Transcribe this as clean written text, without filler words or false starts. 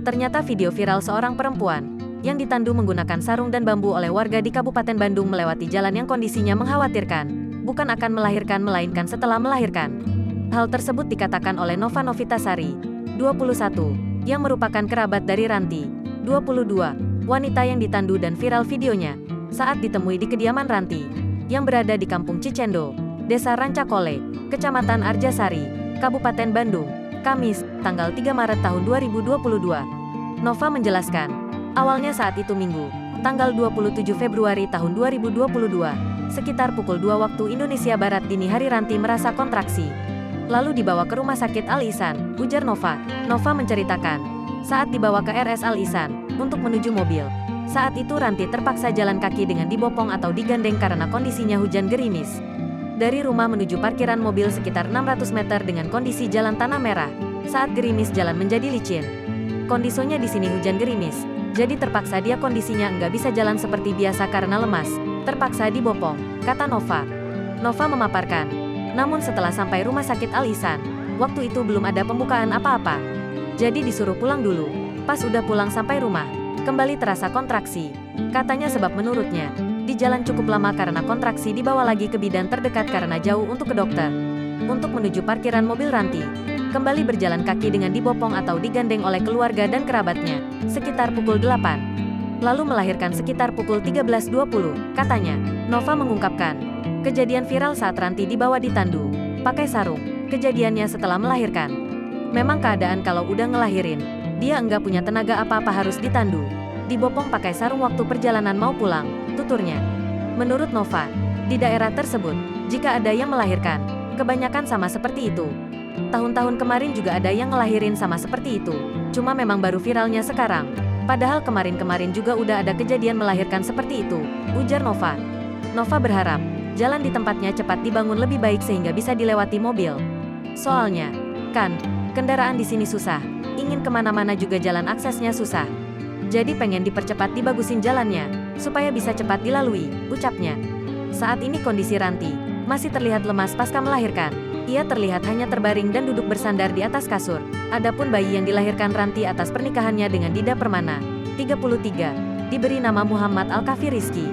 Ternyata video viral seorang perempuan yang ditandu menggunakan sarung dan bambu oleh warga di Kabupaten Bandung melewati jalan yang kondisinya mengkhawatirkan. Bukan akan melahirkan melainkan setelah melahirkan. Hal tersebut dikatakan oleh Nova Novitasari, 21, yang merupakan kerabat dari Ranti, 22, wanita yang ditandu dan viral videonya saat ditemui di kediaman Ranti yang berada di Kampung Cicendo, Desa Rancakole, Kecamatan Arjasari, Kabupaten Bandung, Kamis, tanggal 3 Maret tahun 2022. Nova menjelaskan, awalnya saat itu Minggu, tanggal 27 Februari tahun 2022, sekitar pukul 2 waktu Indonesia Barat dini hari Ranti merasa kontraksi. Lalu dibawa ke Rumah Sakit Al-Ihsan, ujar Nova. Nova menceritakan, saat dibawa ke RS Al-Ihsan untuk menuju mobil, saat itu Ranti terpaksa jalan kaki dengan dibopong atau digandeng karena kondisinya hujan gerimis. Dari rumah menuju parkiran mobil sekitar 600 meter dengan kondisi jalan tanah merah. Saat gerimis jalan menjadi licin. Kondisinya di sini hujan gerimis, jadi terpaksa dia kondisinya nggak bisa jalan seperti biasa karena lemas. Terpaksa dibopong, kata Nova. Nova memaparkan, namun setelah sampai Rumah Sakit Al-Ihsan, waktu itu belum ada pembukaan apa-apa. Jadi disuruh pulang dulu. Pas udah pulang sampai rumah, kembali terasa kontraksi. Katanya sebab menurutnya, di jalan cukup lama karena kontraksi dibawa lagi ke bidan terdekat karena jauh untuk ke dokter. Untuk menuju parkiran mobil Ranti, kembali berjalan kaki dengan dibopong atau digandeng oleh keluarga dan kerabatnya, sekitar pukul 8. Lalu melahirkan sekitar pukul 13.20, katanya. Nova mengungkapkan, kejadian viral saat Ranti dibawa ditandu, pakai sarung, kejadiannya setelah melahirkan. Memang keadaan kalau udah ngelahirin, dia enggak punya tenaga apa-apa harus ditandu. Dibopong pakai sarung waktu perjalanan mau pulang, tuturnya. Menurut Nova, di daerah tersebut, jika ada yang melahirkan, kebanyakan sama seperti itu. Tahun-tahun kemarin juga ada yang ngelahirin sama seperti itu, cuma memang baru viralnya sekarang. Padahal kemarin-kemarin juga udah ada kejadian melahirkan seperti itu, ujar Nova. Nova berharap, jalan di tempatnya cepat dibangun lebih baik sehingga bisa dilewati mobil. Soalnya, kan, kendaraan di sini susah, ingin kemana-mana juga jalan aksesnya susah. Jadi pengen dipercepat dibagusin jalannya, supaya bisa cepat dilalui, ucapnya. Saat ini kondisi Ranti masih terlihat lemas pasca melahirkan. Ia terlihat hanya terbaring dan duduk bersandar di atas kasur. Adapun bayi yang dilahirkan Ranti atas pernikahannya dengan Dida Permana, 33, diberi nama Muhammad Al-Kafi Rizky.